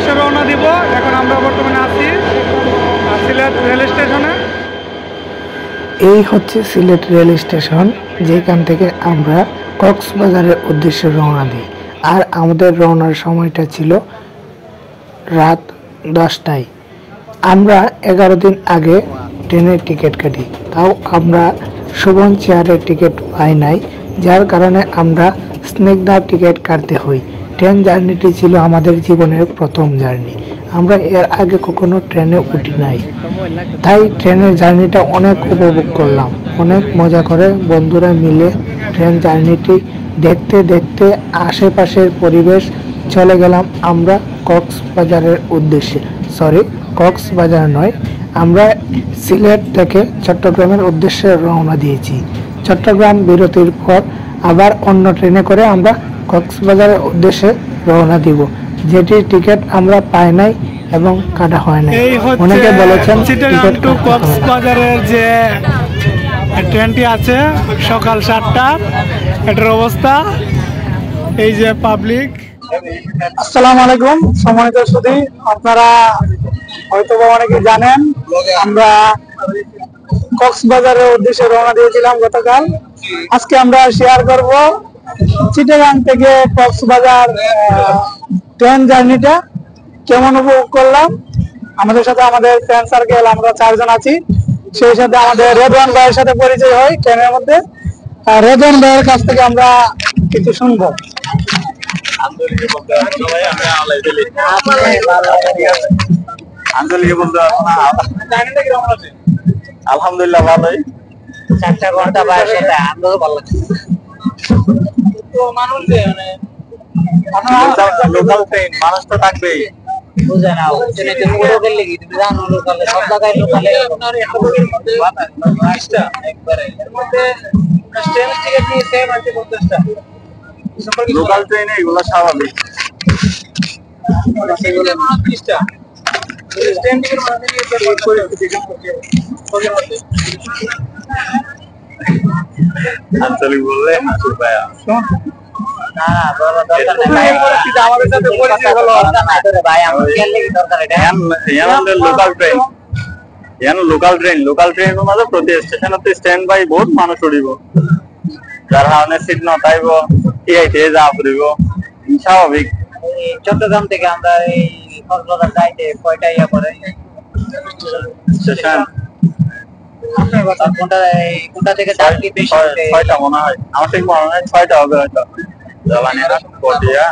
উদ্দেশ্যে রওনা দিব। এখন আমরা বর্তমানে আছি সিলেট রেল স্টেশনে। এই হচ্ছে সিলেট রেল স্টেশন, যেখান থেকে আমরা কক্সবাজারের উদ্দেশ্যে রওনা দিই। আর আমাদের রওনার সময়টা ছিল রাত 10টায়। আমরা 11 দিন আগে ট্রেনের টিকিট কাটি, তাও আমরা শোভন চেয়ারের টিকিট পাই নাই, যার কারণে আমরা স্নিগ্ধার টিকিট কাটতে হই। ট্রেন জার্নিটি ছিল আমাদের জীবনের প্রথম জার্নি। আমরা এর আগে কখনো ট্রেনে উঠি নাই, তাই ট্রেনের জার্নিটা অনেক উপভোগ করলাম। অনেক মজা করে বন্ধুরা মিলে ট্রেন জার্নিটি দেখতে দেখতে আশেপাশের পরিবেশ চলে গেলাম আমরা কক্সবাজারের উদ্দেশ্যে। কক্সবাজার নয়, আমরা সিলেট থেকে চট্টগ্রামের উদ্দেশ্যে রওনা দিয়েছি। চট্টগ্রাম বিরতির পর আবার অন্য ট্রেনে করে আমরা কক্সবাজারের উদ্দেশ্যে রওনা দিব, যেটির টিকিট আমরা পাই নাই এবং কাটা হয় নাই। অনেকে বলেছেন চিটাগাং টু কক্সবাজারের যে ট্রেনটি আছে সকাল 7টার, এটার অবস্থা এই যে পাবলিক। আসসালামু আলাইকুম সম্মানিত সুধী, আপনারা হয়তো অনেকে জানেন আমরা কক্সবাজারের উদ্দেশ্যে রওনা দিয়েছিলাম গতকাল। আজকে আমরা শেয়ার করব চিটাগাং থেকে কক্সবাজার ট্রেন জার্নিটা কেমন উপভোগ করলাম। আমাদের সাথে আমাদের ফ্রেন্ড সার্কেল, আমরা 4 জন আছি। সেই সাথে আমাদের রেদওয়ান ভাইয়ের সাথে পরিচয় হয় ট্রেনের মধ্যে। রেদওয়ান ভাইয়ের কাছ থেকে আমরা কিছু শুনবো। আলহামদুলিল্লাহ ভালোই। 4 ঘন্টা বা সেটা আনন্দ ভালো লাগছে। তো মানুষ যে মানে লোকাল ট্রেন, মানুষ তো থাকবেই। বুঝে না ট্রেনে তো লোকাল লাগি, তুমি জানো লোকালে সব জায়গায় লোকালে আপনার এতগুলোর মধ্যে 20টা একবারে এর মধ্যে ট্রেন টিকিট নিয়ে সেম আছে 50টা। লোকাল ট্রেনে এগুলো স্বাভাবিক। সেগুলো 30টা ট্রেন টিকিট মানে নিয়ে আঞ্চলিক বললে হাসি পায়া। না বড় দরকার নাই ভাই, আমাদের সাথে পরিচয় হলো ভাই আমার কি লাগি দরকার এটা লোকাল ট্রেন মানে প্রতি স্টেশনতে স্ট্যান্ড বাই বহুত মানুষ উড়িব, যার কারণে সিট নটাইব, টিআইতে যা পড়িব স্বাভাবিক। চট্টগ্রাম থেকে আমরা এই কক্সবাজার যাইতে কয়টা ইয়া পড়ে স্টেশন? কোনটা থেকে দাম কি বেশি? 6টা মনে হয়, আমার ঠিক মনে হয় 6টা হবে হয়তো। জ্বালানিরা পটিয়া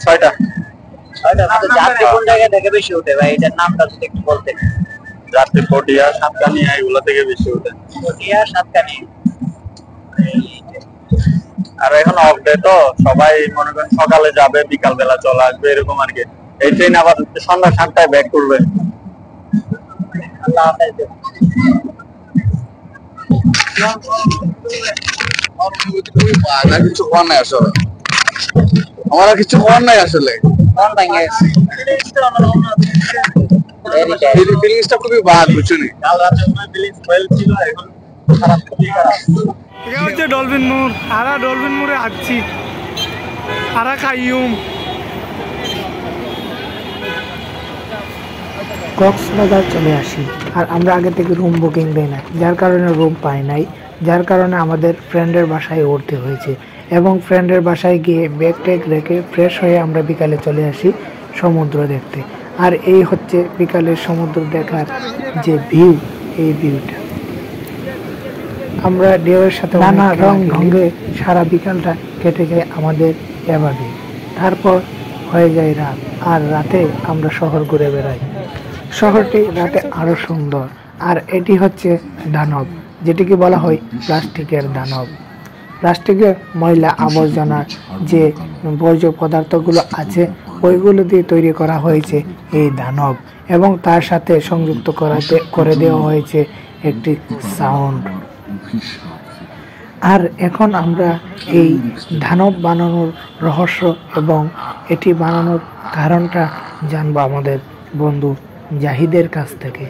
6টা যাত্রী কোন জায়গা থেকে বেশি উঠে ভাই, এটার নামটা যদি একটু বলতেন। যাত্রী পটিয়া, সাতকানিয়া এগুলো থেকে বেশি উঠে। পটিয়া, সাতকানিয়া। আর এখন অফ ডে তো সবাই মনে করেন সকালে যাবে, বিকাল বেলা চলে আসবে, এরকম আর কি। এই ট্রেন আবার সন্ধ্যা 7টায় ব্যাক করবে। আল্লাহ হাফেজ। কিছু করার নাই আসলে, আমার কিছু করার নাই আসলে। ফিলিংসটা খুবই বাদ, বুঝছনি। কাল রাতে ফিলিংস ওয়েল ছিল, এখন খারাপ, খুবই খারাপ। এটা হচ্ছে ডলফিন মোড়। আরা ডলফিন মোড়ে আসছি, আরা কাইয়ুম। কক্সবাজার চলে আসি, আর আমরা আগে থেকে রুম বুকিং দেই না, যার কারণে রুম পাই নাই। যার কারণে আমাদের ফ্রেন্ডের বাসায় উঠতে হয়েছে, এবং ফ্রেন্ডের বাসায় গিয়ে ব্যাগ ট্যাগ রেখে ফ্রেশ হয়ে আমরা বিকালে চলে আসি সমুদ্র দেখতে। আর এই হচ্ছে বিকালের সমুদ্র দেখার যে ভিউ, এই ভিউটা আমরা ঢেউয়ের সাথে নানা রং ঢঙ্গে সারা বিকালটা কেটে যায় আমাদের এভাবে। তারপর হয়ে যায় রাত, আর রাতে আমরা শহর ঘুরে বেড়াই। শহরটি রাতে আরো সুন্দর। আর এটি হচ্ছে দানব, যেটিকে বলা হয় প্লাস্টিকের দানব। প্লাস্টিকের ময়লা আবর্জনার যে বর্জ্য পদার্থগুলো আছে, ওইগুলো দিয়ে তৈরি করা হয়েছে এই দানব, এবং তার সাথে সংযুক্ত করে দেওয়া হয়েছে একটি সাউন্ড। আর এখন আমরা এই দানব বানানোর রহস্য এবং এটি বানানোর কারণটা জানবো আমাদের বন্ধু জাহিদের কাছ থেকে।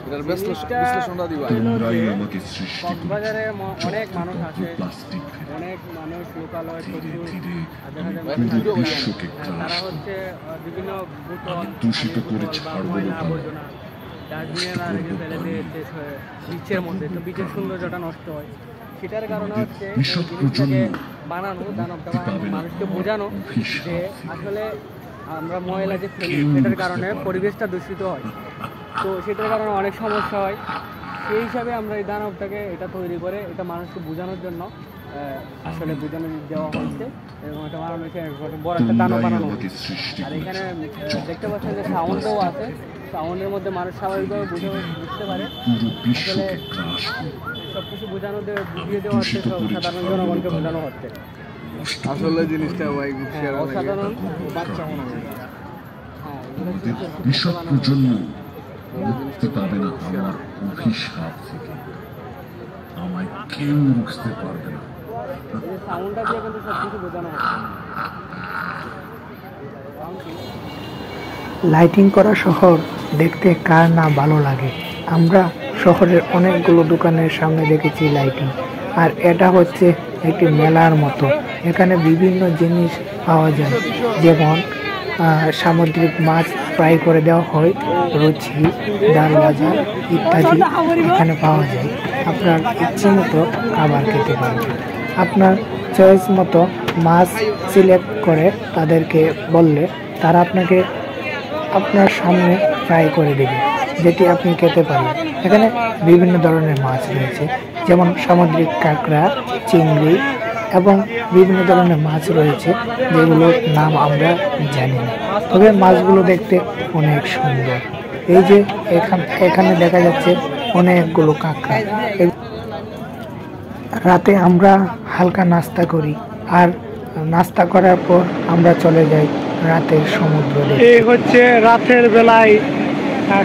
বিশ্লেষণটা দিবা। কক্সবাজারে অনেক মানুষ আসে, অনেক মানুষ লোকালয় প্রচুর তারা হচ্ছে বিভিন্ন দূষিত করে ময়লা আবর্জনা ডাস্টবিনে না রেখে ফেলে দিয়েছে বিচের মধ্যে, তো বিচের সৌন্দর্যটা নষ্ট হয়। সেটার কারণে হচ্ছে জিনিসটাকে বানানো, দানবটা বানানো, মানুষকে বোঝানো যে আসলে আমরা ময়লা যে ফেলি সেটার কারণে পরিবেশটা দূষিত হয়, তো সেটার কারণে অনেক সমস্যা হয়। সেই হিসাবে আমরা এই দানবটাকে এটা তৈরি করে এটা মানুষকে বোঝানোর জন্য আসলে বোঝানো দেওয়া হয়েছে এবং এটা বানানো বড় একটা দানব বানানো হয়েছে। আর এখানে দেখতে পাচ্ছেন যে সাউন্ডও আছে, সাউন্ডের মধ্যে মানুষ স্বাভাবিকভাবে বুঝতে পারে। আসলে সব কিছু বুঝিয়ে দেওয়া হচ্ছে, সাধারণ জনগণকে বোঝানো হচ্ছে আসলে জিনিসটা অসাধারণ। বাচ্চা মনে হয় ভবিষ্যৎ প্রজন্ম মুক্তি পাবে না আমার অভিশাপ থেকে, আমায় কেউ বুঝতে পারবে না। সাউন্ডটা দিয়ে কিন্তু সব কিছু বোঝানো হচ্ছে। লাইটিং করা শহর দেখতে কার না ভালো লাগে। আমরা শহরের অনেকগুলো দোকানের সামনে দেখেছি লাইটিং, আর এটা হচ্ছে একটি মেলার মতো। এখানে বিভিন্ন জিনিস পাওয়া যায়, যেমন সামুদ্রিক মাছ ফ্রাই করে দেওয়া হয়, রুচি, ডাল ভাজা ইত্যাদি এখানে পাওয়া যায়। আপনার ইচ্ছে মতো খাবার খেতে পারবেন। আপনার চয়েস মতো মাছ সিলেক্ট করে তাদেরকে বললে তারা আপনাকে আপনার সামনে ফ্রাই করে দেবে, যেটি আপনি খেতে পারবেন। এখানে বিভিন্ন ধরনের মাছ রয়েছে, যেমন সামুদ্রিক কাঁকড়া, চিংড়ি এবং বিভিন্ন ধরনের মাছ রয়েছে যেগুলোর নাম আমরা জানি না, তবে মাছগুলো দেখতে অনেক সুন্দর। এই যে এখানে দেখা যাচ্ছে অনেকগুলো কাঁকড়া। রাতে আমরা হালকা নাস্তা করি, আর নাস্তা করার পর আমরা চলে যাই রাতের সমুদ্র দেখতে। এই হচ্ছে রাতের বেলায়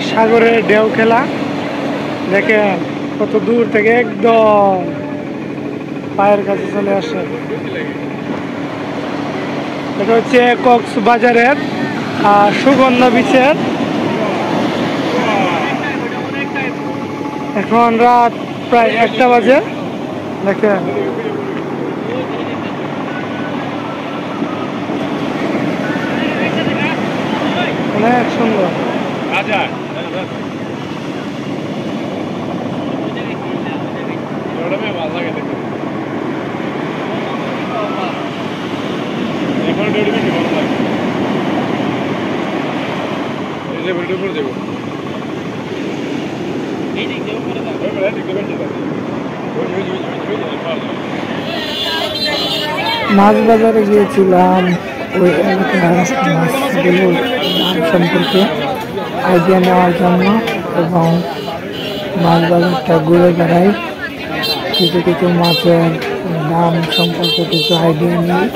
সাগরের ঢেউ খেলা। দেখেন কত দূর থেকে একদম পায়ের কাছে চলে আসে। এটা হচ্ছে কক্সবাজারের সুগন্ধা বিচের। এখন রাত প্রায় 1টা বাজে। দেখেন অনেক সুন্দর। মাছ বাজারে গিয়েছিলাম ওই এলাকার মাছগুলোর দাম সম্পর্কে আইডিয়া নেওয়ার জন্য, এবং মাছ বাজারটা ঘুরে বেড়াই, কিছু কিছু মাছের দাম সম্পর্কে কিছু আইডিয়া নিই।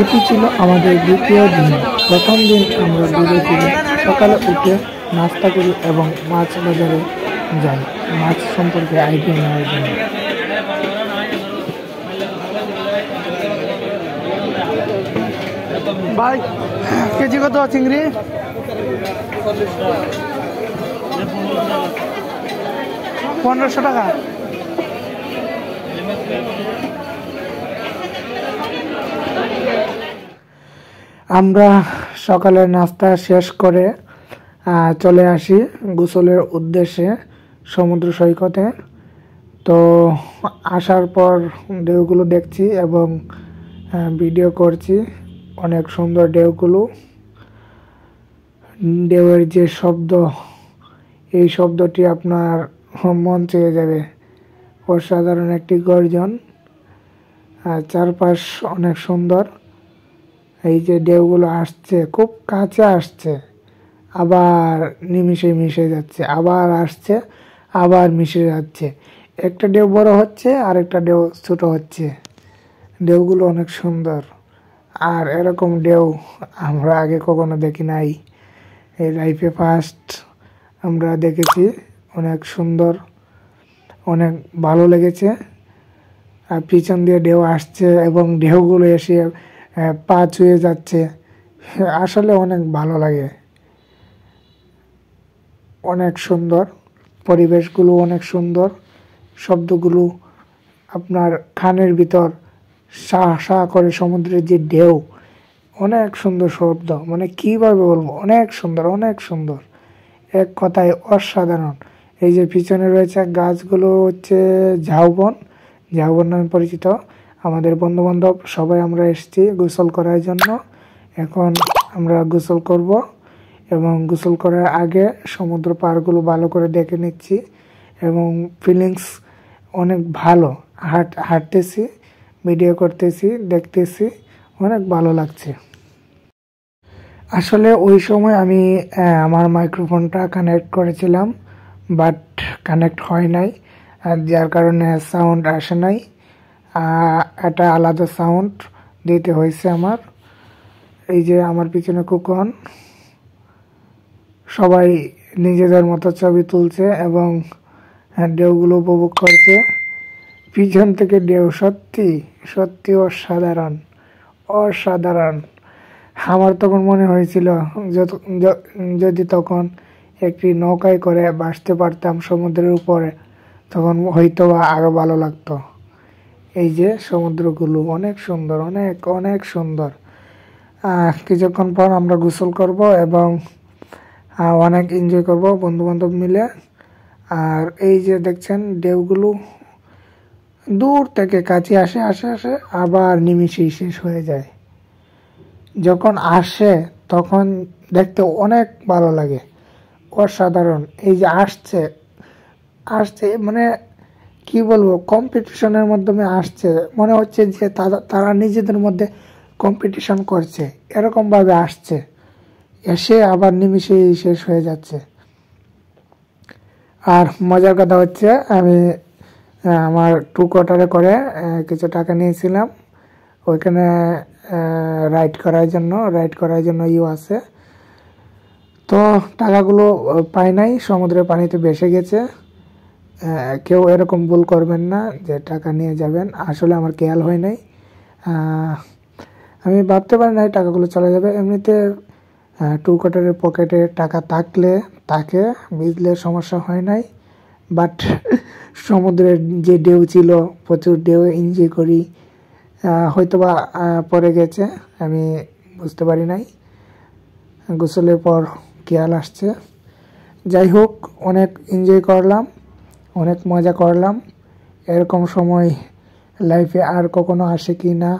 এটি ছিল আমাদের দ্বিতীয় দিন। প্রথম দিন আমরা ঘুরেছিলাম, সকালে উঠে নাস্তা করি এবং মাছ বাজারে যাই মাছ সম্পর্কে আইডিয়া নেওয়ার জন্য। ভাই কেজি কত চিংড়ি? 1500 টাকা। আমরা সকালের নাস্তা শেষ করে চলে আসি গোসলের উদ্দেশ্যে সমুদ্র সৈকতে। তো আসার পর ঢেউগুলো দেখছি এবং ভিডিও করছি। অনেক সুন্দর ঢেউগুলো, ঢেউয়ের যে শব্দ, এই শব্দটি আপনার মন চেয়ে যাবে। অসাধারণ একটি গর্জন, চারপাশ অনেক সুন্দর। এই যে ঢেউগুলো আসছে, খুব কাছে আসছে, আবার নিমিষে মিশে যাচ্ছে, আবার আসছে, আবার মিশে যাচ্ছে। একটা ঢেউ বড় হচ্ছে আর একটা ঢেউ ছোট হচ্ছে। ঢেউগুলো অনেক সুন্দর, আর এরকম ঢেউ আমরা আগে কখনো দেখি নাই। এই লাইফে ফার্স্ট আমরা দেখেছি। অনেক সুন্দর, অনেক ভালো লেগেছে। আর পিছন দিয়ে ঢেউ আসছে এবং ঢেউগুলো এসে পা ছুঁয়ে যাচ্ছে, আসলে অনেক ভালো লাগে। অনেক সুন্দর, পরিবেশগুলো অনেক সুন্দর, শব্দগুলো আপনার কানের ভিতর সা সা করে সমুদ্রের যে ঢেউ, অনেক সুন্দর শব্দ, মানে কিভাবে বলবো, অনেক সুন্দর, অনেক সুন্দর, এক কথায় অসাধারণ। এই যে পিছনে রয়েছে গাছগুলো হচ্ছে ঝাউবন, ঝাউবন নামে পরিচিত। আমাদের বন্ধু বান্ধব সবাই আমরা এসেছি গোসল করার জন্য। এখন আমরা গোসল করব এবং গোসল করার আগে সমুদ্র পাড়গুলো ভালো করে দেখে নিচ্ছি এবং ফিলিংস অনেক ভালো। হাঁটতেছি, ভিডিও করতেছি, দেখতেছি, অনেক ভালো লাগছে। আসলে ওই সময় আমি আমার মাইক্রোফোনটা কানেক্ট করেছিলাম, বাট কানেক্ট হয় নাই, যার কারণে সাউন্ড আসে নাই। একটা আলাদা সাউন্ড দিতে হয়েছে আমার। এই যে আমার পিছনে কুকন, সবাই নিজেদের মতো ছবি তুলছে এবং ঢেউগুলো উপভোগ করছে। পিছন থেকে ঢেউ সত্যি সত্যি অসাধারণ, অসাধারণ। আমার তখন মনে হয়েছিল যদি তখন একটি নৌকায় করে ভাসতে পারতাম সমুদ্রের উপরে, তখন হয়তো আরো ভালো লাগতো। এই যে সমুদ্রগুলো অনেক সুন্দর, অনেক অনেক সুন্দর। কিছুক্ষণ পর আমরা গোসল করব এবং অনেক এনজয় করব বন্ধু বান্ধব মিলে। আর এই যে দেখছেন ঢেউগুলো দূর থেকে কাছে আসে আসে আসে আবার নিমিশেই শেষ হয়ে যায়। যখন আসে তখন দেখতে অনেক ভালো লাগে, অসাধারণ। এই যে আসছে আসছে মানে কি বলবো, কম্পিটিশনের মাধ্যমে আসছে, মনে হচ্ছে যে তারা নিজেদের মধ্যে কম্পিটিশন করছে, এরকম ভাবে আসছে, এসে আবার নিমিশেই শেষ হয়ে যাচ্ছে। আর মজার কথা হচ্ছে আমি আমার 2 কোয়ার্টারে করে কিছু টাকা নিয়েছিলাম ওইখানে রাইড করার জন্য আছে, তো টাকাগুলো পাই নাই, সমুদ্রের পানিতে ভেসে গেছে। কেউ এরকম ভুল করবেন না যে টাকা নিয়ে যাবেন, আসলে আমার খেয়াল হয় নাই, আমি ভাবতে পারি নাই টাকাগুলো চলে যাবে। এমনিতে 2 কোয়ার্টারের পকেটে টাকা থাকলে তাকে ভিজলে সমস্যা হয় নাই, বাট সমুদ্রের যে ঢেউ ছিল, প্রচুর ঢেউ এনজয় করি, হয়তোবা পড়ে গেছে, আমি বুঝতে পারি নাই, গোসলের পর খেয়াল আসছে। যাই হোক, অনেক এনজয় করলাম, অনেক মজা করলাম। এরকম সময় লাইফে আর কখনো আসে কি না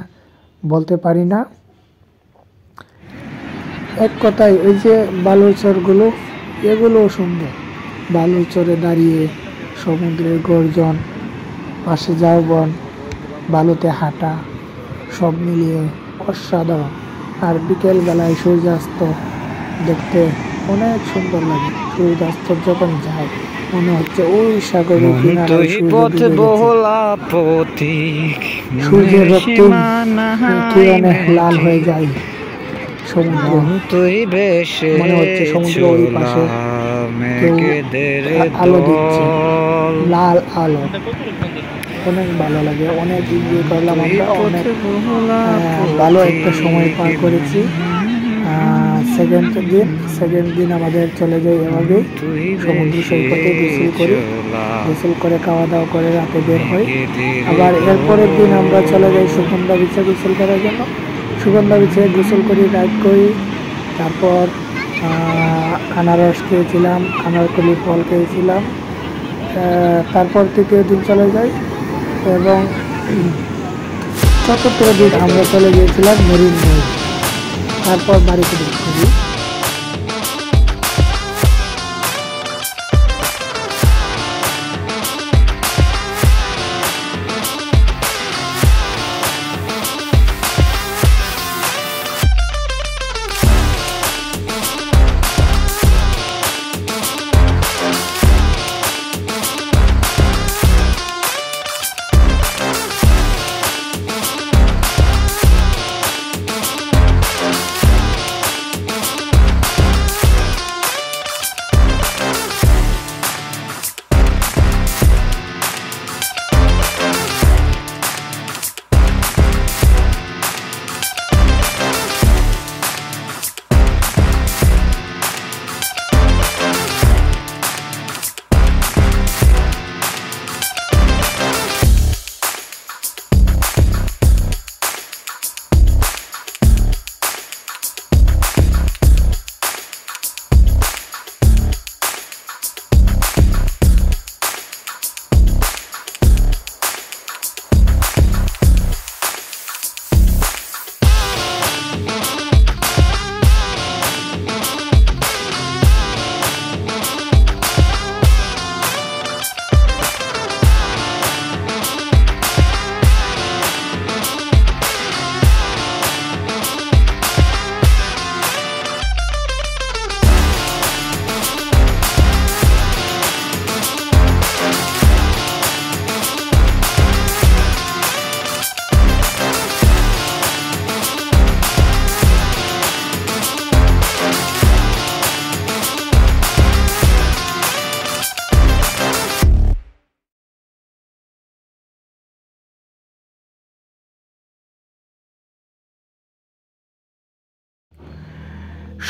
বলতে পারি না। এক কথায় ওই যে বালুর চরগুলো, এগুলোও সুন্দর। বালুর চরে দাঁড়িয়ে সমুদ্রের গর্জন, পাশে ঝাউবন, বালুতে হাঁটা, সব মিলিয়ে অসাধারণ। আর বিকেল বেলায় সূর্যাস্ত দেখতে অনেক সুন্দর লাগে। সূর্যাস্ত যখন যায় মনে হচ্ছে ওই সাগরের কিনারায় সূর্যের রক্তিম কিরণে লাল হয়ে যায় সমুদ্র, মনে হচ্ছে সমুদ্র ওই পাশে কেউ আলো দিচ্ছে, লাল আলো। অনেক ভালো লাগে, অনেক এনজয় করলাম আমরা, অনেক ভালো একটা সময় পার করেছি। সেকেন্ড দিন আমাদের চলে যায় এভাবে সমুদ্র সৈকতে গোসল করে খাওয়া দাওয়া করে রাতে বের হই। আবার এরপরের দিন আমরা চলে যাই সুগন্ধা বিচে গোসল করার জন্য। সুগন্ধা বিচে গোসল করি, রাইড করি, তারপর আনারস খেয়েছিলাম, আনারকলি ফল খেয়েছিলাম। তারপর তৃতীয় দিন চলে যাই এবং চতুর্থ দিন আমরা চলে গিয়েছিলাম মেরিন ড্রাইভ, তারপর বাড়িতে করি।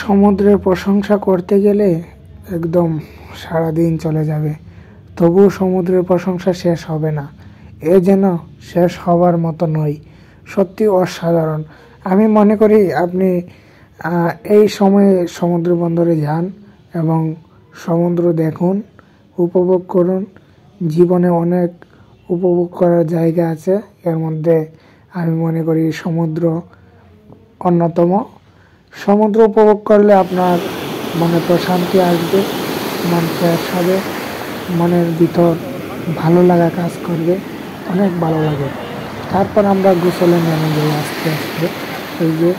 সমুদ্রের প্রশংসা করতে গেলে একদম সারাদিন চলে যাবে, তবুও সমুদ্রের প্রশংসা শেষ হবে না। এ যেন শেষ হবার মতো নয়, সত্যি অসাধারণ। আমি মনে করি আপনি এই সময়ে সমুদ্র বন্দরে যান এবং সমুদ্র দেখুন, উপভোগ করুন। জীবনে অনেক উপভোগ করার জায়গা আছে, এর মধ্যে আমি মনে করি সমুদ্র অন্যতম। সমুদ্র উপভোগ করলে আপনার মনে প্রশান্তি আসবে, মন ফ্রেশ হবে, মনের ভিতর ভালো লাগা কাজ করবে, অনেক ভালো লাগে। তারপর আমরা গোসলে নেমে যাই আস্তে আস্তে। এই যে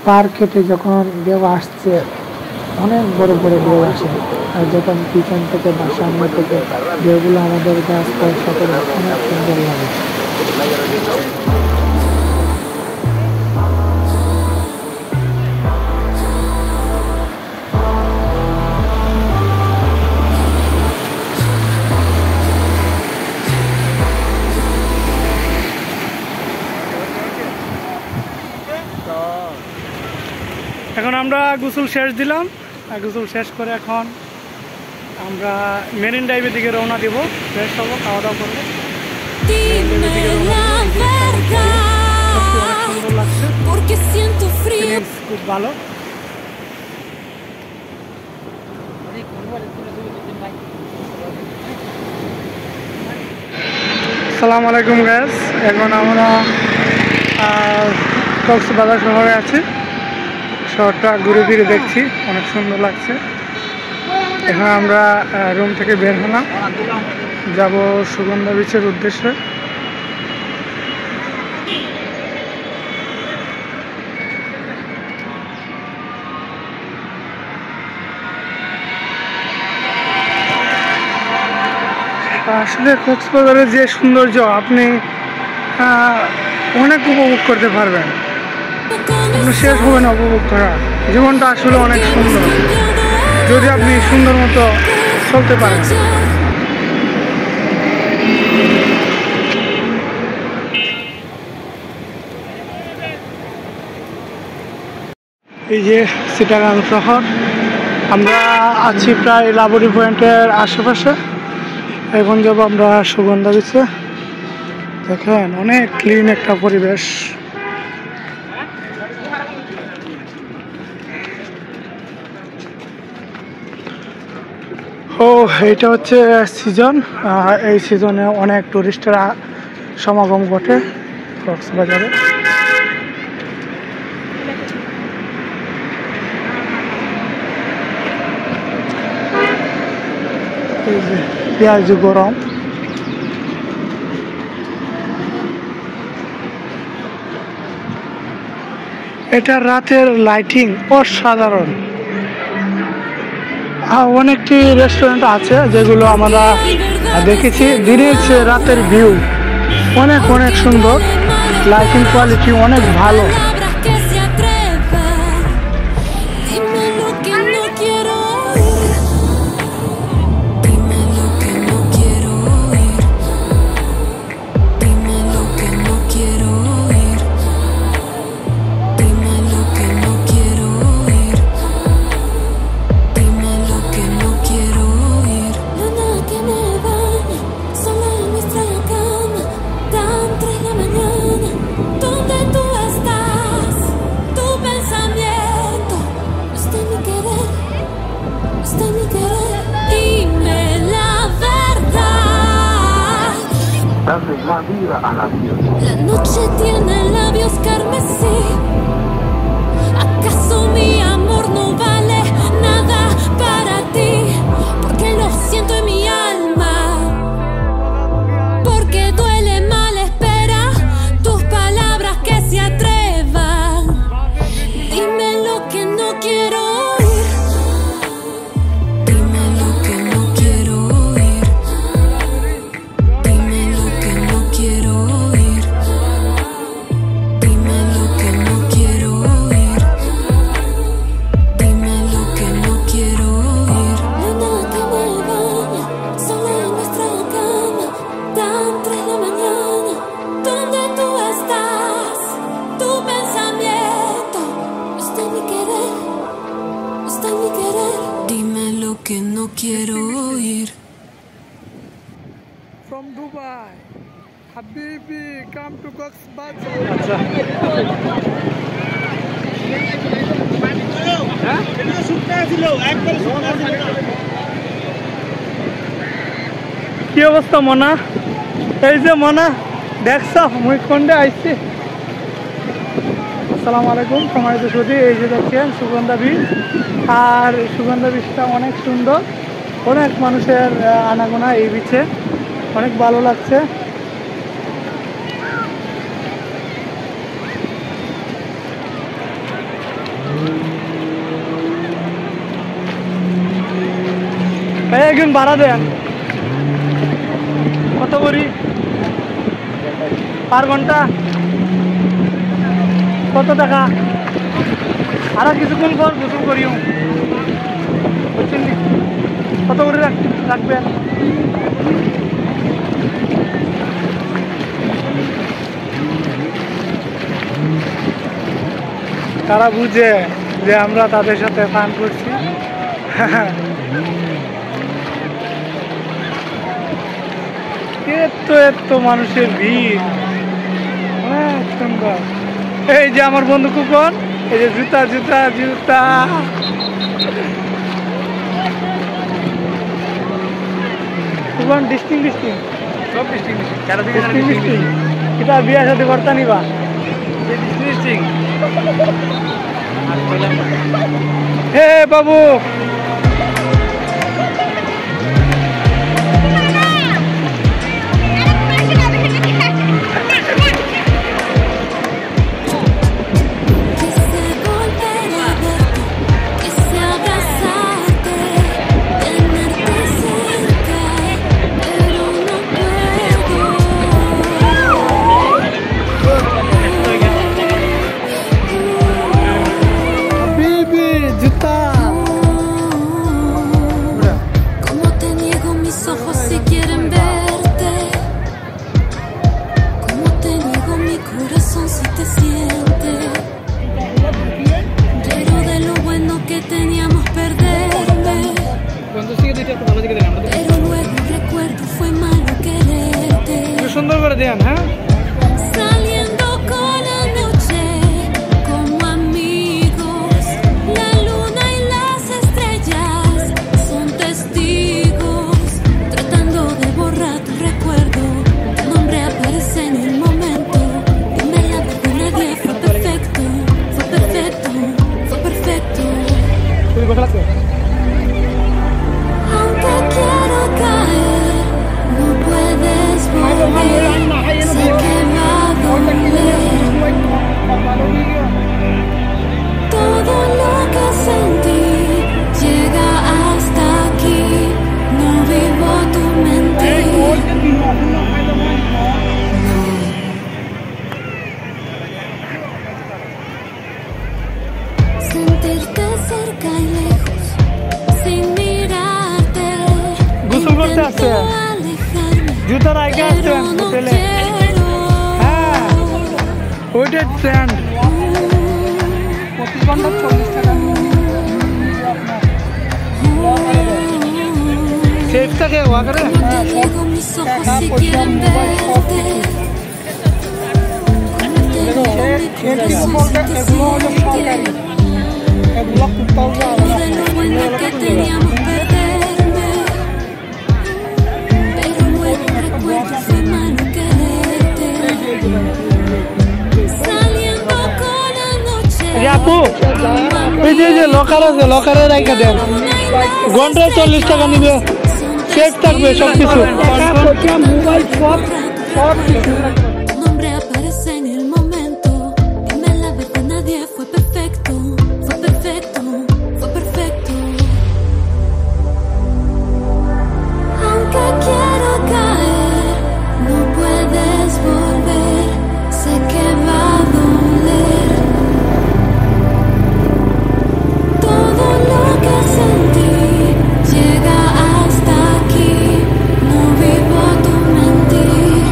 পার কেটে যখন ঢেউ আসছে, অনেক বড় বড় ঢেউ আসে, আর যখন পিছন থেকে বা সামনে থেকে ঢেউগুলো আমাদের গাছ স্পর্শ করে অনেক সুন্দর লাগে। এখন আমরা গোসল শেষ দিলাম, গোসল শেষ করে এখন আমরা মেরিন ড্রাইভের দিকে রওনা দেবো। ফ্রেশ হবো, খাওয়া দাওয়া করবো। সুন্দর লাগছে, খুব ভালো। আসসালামু আলাইকুম গাইস, এখন আমরা কক্সবাজার শহরে আছি। শহরটা ঘুরে ফিরে দেখছি, অনেক সুন্দর লাগছে। এখন আমরা রুম থেকে বের হলাম, যাব সুগন্ধা বিচের উদ্দেশ্যে। আসলে কক্সবাজারের যে সৌন্দর্য আপনি অনেক উপভোগ করতে পারবেন, শেষ হবে না উপভোগ করা। জীবনটা আসলে অনেক সুন্দর যদি আপনি সুন্দর মতো চলতে পারেন। এই যে চিটাগাং শহর, আমরা আছি প্রায় লাবণী পয়েন্টের আশেপাশে। এখন যাব আমরা সুগন্ধা বিচে। দেখেন অনেক ক্লিন একটা পরিবেশ। ও এইটা হচ্ছে সিজন, এই সিজনে অনেক টুরিস্টের সমাগম ঘটে কক্সবাজারে। এই যে পেঁয়াজ গরম, এটা রাতের লাইটিং অসাধারণ। অনেকটি রেস্টুরেন্ট আছে যেগুলো আমরা দেখেছি, দিনের চেয়ে রাতের ভিউ অনেক অনেক সুন্দর, লাইটিং কোয়ালিটি অনেক ভালো। La noche tiene labios carmesí. ¿Acaso mi amor no vale nada para ti? Porque lo siento en mi alma. Porque duele mal espera tus palabras que se atrevan. Dime lo que no quiero oír. Dime lo que no quiero oír. Dime lo que no quiero oír. Dime lo que no quiero quiero oír. From Dubai, Habibi, come to Cox's Bazar. কি অবস্থা মনা? এই যে মনা দেখছ মুই কোনটা আইছি। আসসালামু আলাইকুম সম্মানিত সুধী, এই যে দেখছেন সুগন্ধা বীজ, আর সুগন্ধা বীজটা অনেক সুন্দর, অনেক মানুষের আনাগোনা এই বিচে, অনেক ভালো লাগছে। একদিন ভাড়া দেন কত করি পার ঘন্টা, কত টাকা? আর কিছুক্ষণ পর গোসল করিও, বুঝছেন? কত করে রাখবেন? তারা বুঝে যে আমরা তাদের সাথে ফান করছি। এত মানুষের ভিড়, অনেক সুন্দর। এই যে আমার বন্ধু কুকন, এই যে জুতা জুতা জুতা, কুকন ডিস্টিং ডিস্টিং সব ডিস্টিং ডিস্টিং। এটা বিয়ার সাথে করতা নিবা ডিস্টিং। হে বাবু, সুন্দর করে দেন। হ্যাঁ, Saliendo con la noche como amigos, la luna y las estrellas son testigos, tratando de borrar tu recuerdo, tu nombre aparece en el momento, dime la verdad, nadie fue perfecto, fue perfecto, fue perfecto. Aunque quiero caer, no puedes volver. Sé que va a doler. Todo lo que sentí llega hasta aquí. No vivo tu mentir. Sentirte cerca y lejos, sin mirarte. Intento alejarme, জুতার আগে আসছেন pero no হোটেলে। quiero. হ্যাঁ, ওইটার trend 25 ঘন্টা 40 টাকা। সেফটাকে ওয়া করে Tengo mis ojos si quieren verte. Tengo mi corazón si te siente. এগুলো খুব পাওয়া De lo bueno que teníamos perderme. Pero luego recuerdo fue malo quererte. Saliendo con la noche. আপু, এই যে লকার আছে, লকারে রাখা দেন, ঘন্টায় 40 টাকা নিবে, সেফ থাকবে সবকিছু। মোবাইল সব কিছু। Tu nombre aparece en el momento. Dime la verdad, nadie fue perfecto. Fue perfecto, fue perfecto. Aunque quiero caer, no puedes volver. Sé que va a doler. Todo lo que sentí llega hasta aquí. No vivo tu mentir.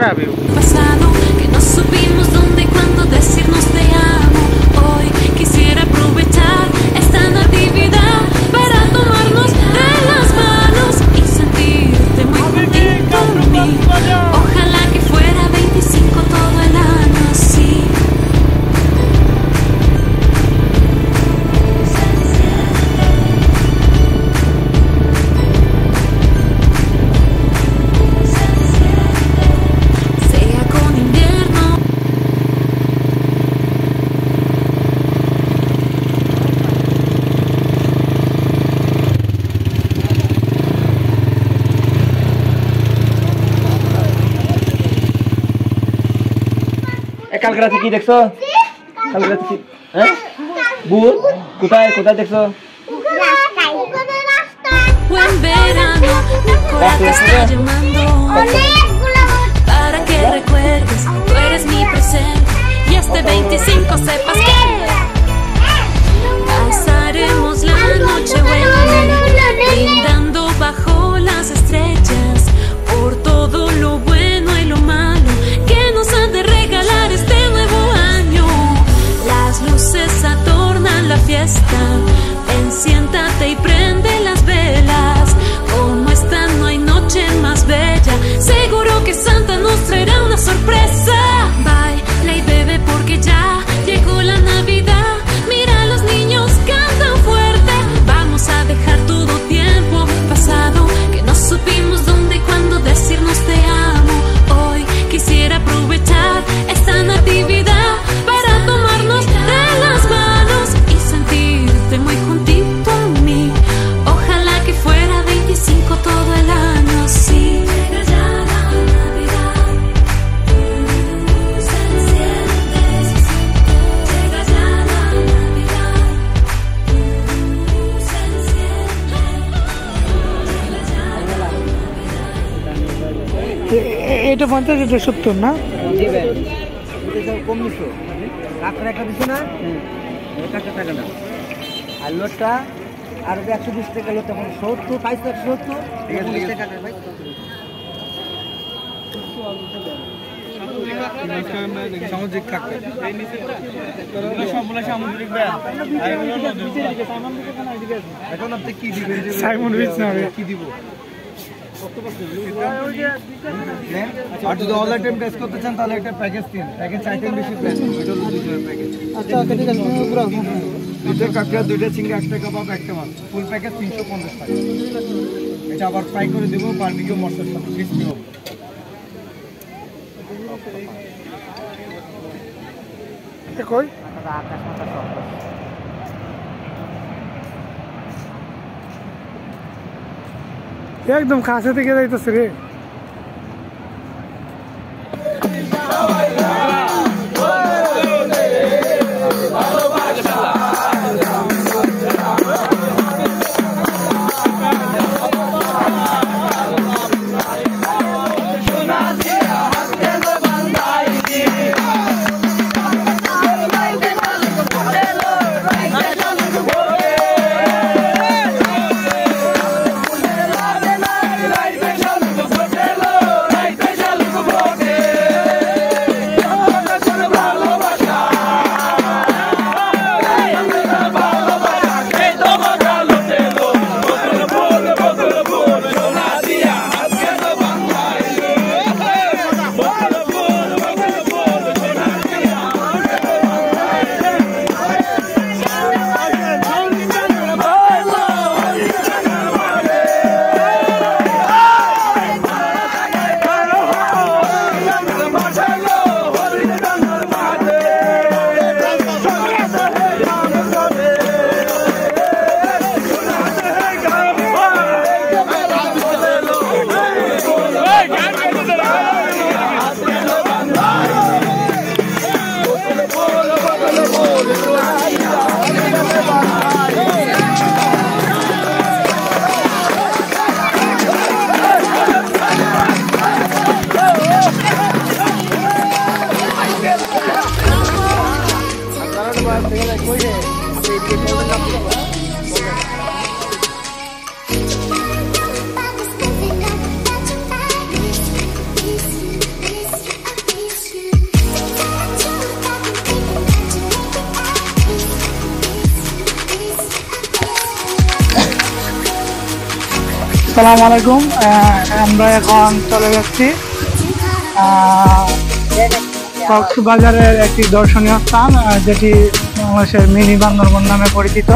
pasado que no supimos dónde y cuándo decirnos te amo. Hoy quisiera aprovechar esta natividad para tomarnos de las manos y sentirte muy juntito a mí. Ojalá que fuera 25 todo el año, sí. Sea con invierno. কালকে রাতে কি দেখছো? কালকে রাতে কি? হ্যাঁ? ভূত? কোথায় কোথায় দেখছো? Buen verano, mi corazón te está llamando para que recuerdes, tú eres mi presente y este 25 sepas que pasaremos la noche buena brindando bajo las estrellas por todo lo bueno y lo malo que nos han de regalar este nuevo año. Las luces adornan la fiesta, ven, siéntate y prende las velas. Como esta no hay noche más bella, seguro que Santa nos traerá una sorpresa. Baila y bebe porque ya llegó la Navidad. Mira, los niños cantan fuerte. Vamos a dejar todo tiempo pasado que no supimos dónde y cuándo decirnos te amo. Hoy quisiera aprovechar esta natividad para tomarnos de las manos y sentirte muy juntito a mí. Ojalá que fuera 25 todo el año, sí. Llega ya la Navidad, se enciende, llega ya la Navidad, se enciende, এটা 50, এটা 70 না? কম নিছো কাকড়া একটা দিছো না? টাকা টাকা না আর লোটটা আর 120 টাকা লোট তখন 70 পাইছো 170 120 টাকা ভাই সামুদ্রিক কাঁকড়া এই নিচে সবগুলো সামুদ্রিক ব্যাগ আর এগুলো নদীর এখন আপনি কি দিবেন? সাইমন রিচ না কি দিব? আর যদি অল আইটেম টেস্ট করতে চান তাহলে একটা প্যাকেজ দিন। প্যাকেজ আইটেম বেশি প্ল্যান এটা হলো 2 টাকার প্যাকেজ। আচ্ছা ওকে ঠিক আছে, পুরো দুটো কাঁকড়া, দুটো চিংড়ি, একটা কাবাব, একটা মাছ, ফুল প্যাকেজ 350 টাকা। এটা আবার ফ্রাই করে দেবো বারবিকিউ মশলার সাথে, ক্রিসপি হবে। কই আকাশ মাথা সব একদম কাছে থেকে যাইতেছে রে। আসসালামু আলাইকুম। আমরা এখন চলে যাচ্ছি কক্সবাজারের একটি দর্শনীয় স্থান, যেটি বাংলাদেশের মিনি বান্দরবন নামে পরিচিত।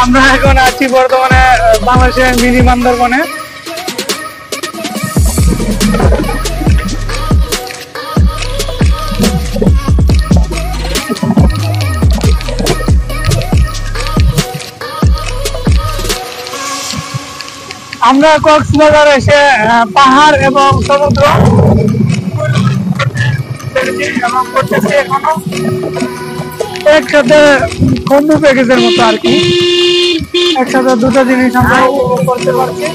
আমরা এখন আছি বর্তমানে বাংলাদেশের মিনি বান্দরবনে। আমরা কক্সবাজার এসে পাহাড় এবং সমুদ্র করতেছি এখনো একসাথে, কম্বো প্যাকেজের মতো আর কি, একসাথে দুটো জিনিস আমরা উপভোগ করতে পারছি।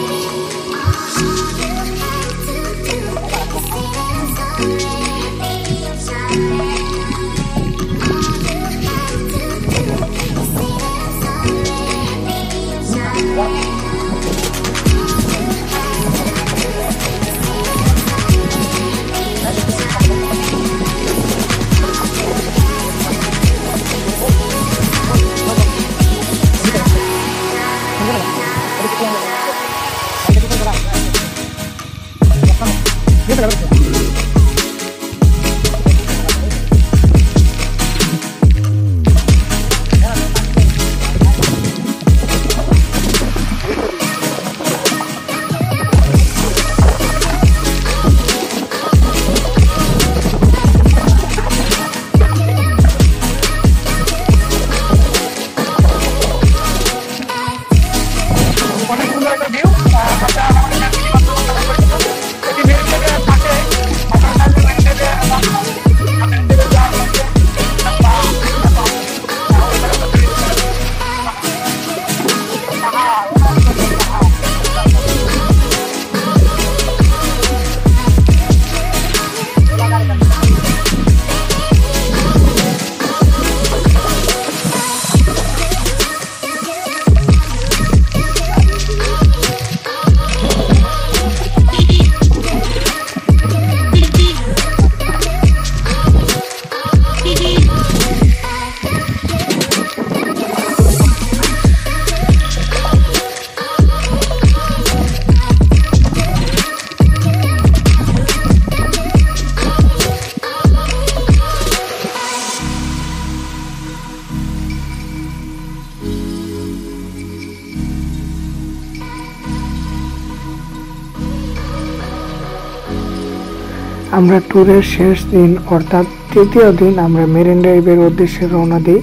আমরা ট্যুরের শেষ দিন অর্থাৎ তৃতীয় দিন আমরা মেরিন ড্রাইভের উদ্দেশ্যে রওনা দিই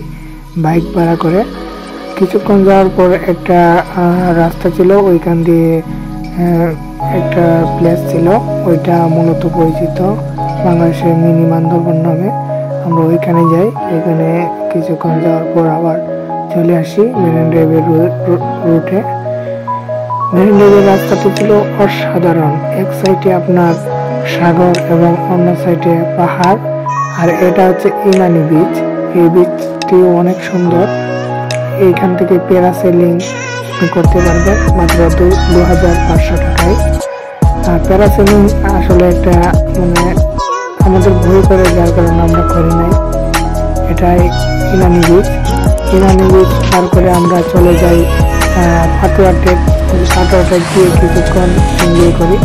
বাইক ভাড়া করে। কিছুক্ষণ যাওয়ার পর একটা রাস্তা ছিল, ওইখান দিয়ে একটা প্লেস ছিল, ওইটা মূলত পরিচিত বাংলাদেশের মিনি বান্দরবন নামে। আমরা ওইখানে যাই, এখানে কিছুক্ষণ যাওয়ার পর আবার চলে আসি মেরিন ড্রাইভের রুটে। মেরিন ড্রাইভের রাস্তাটি ছিল অসাধারণ, এক সাইডে আপনার সাগর এবং অন্য সাইডে পাহাড়, আর এটা হচ্ছে ইনানি বিচ। এই বিচটি অনেক সুন্দর, এইখান থেকে প্যারাসেলিং করতে পারবেন মাত্র 2500 টাকায়। আর প্যারাসেলিং আসলে একটা আমাদের ভয় করে, যার কারণে আমরা করি নাই। এটাই ইনানি বিচ। ইনানি বিচ পার করে আমরা চলে যাই পাতুয়া টেক গিয়ে কিছুক্ষণ এনজয় করি,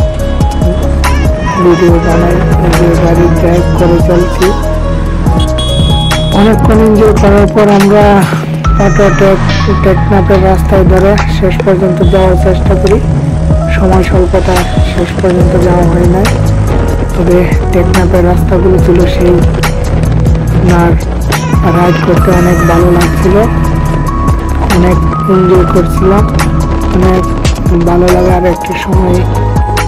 ভিডিও বানাই, গাড়ি ড্রাইভ করে চলছি। অনেকক্ষণ এনজয় করার পর আমরা টেকনাফের রাস্তায় ধরে শেষ পর্যন্ত যাওয়ার চেষ্টা করি। সময় স্বল্পতা শেষ পর্যন্ত যাওয়া হয় নাই। তবে টেকনাফের রাস্তাগুলো ছিল সেই, আপনার রাইড করতে অনেক ভালো লাগছিল, অনেক এনজয় করছিলাম, অনেক ভালো লাগার একটা সময়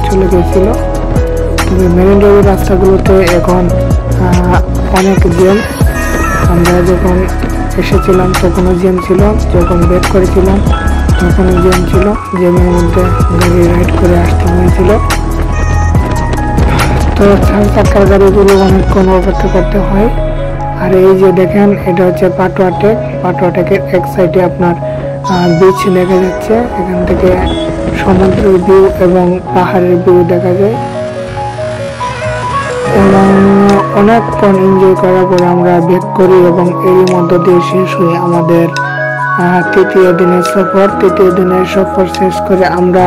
চলে গেছিল। তবে মেরিন ড্রাইভের রাস্তাগুলোতে এখন অনেক জ্যাম। আমরা যখন এসেছিলাম তখনও জ্যাম ছিল, যখন ব্রেক করেছিলাম তখনও জ্যাম ছিল, জ্যামের মধ্যে গাড়ি রাইড করে আসতে হয়েছিল। তো 4 চাকার গাড়িগুলো অনেকক্ষণ অপেক্ষা করতে হয়। আর এই যে দেখেন, এটা হচ্ছে পাটুয়া টেক। পাটুয়া টেকের এক সাইডে আপনার বিচ দেখা যাচ্ছে, এখান থেকে সমুদ্রের ভিউ এবং পাহাড়ের ভিউ দেখা যায়। এবং অনেকক্ষণ এনজয় করার পরে আমরা ব্যাক করি এবং এরই মধ্য দিয়ে শেষ হয়ে আমাদের তৃতীয় দিনের সফর। তৃতীয় দিনের সফর শেষ করে আমরা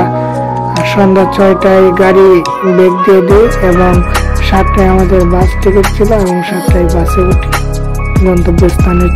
সন্ধ্যা 6টায় গাড়ি ব্রেক দিয়ে দিই এবং 7টায় আমাদের বাস টিকিট ছিল এবং 7টায় বাসে উঠি গন্তব্যস্থানে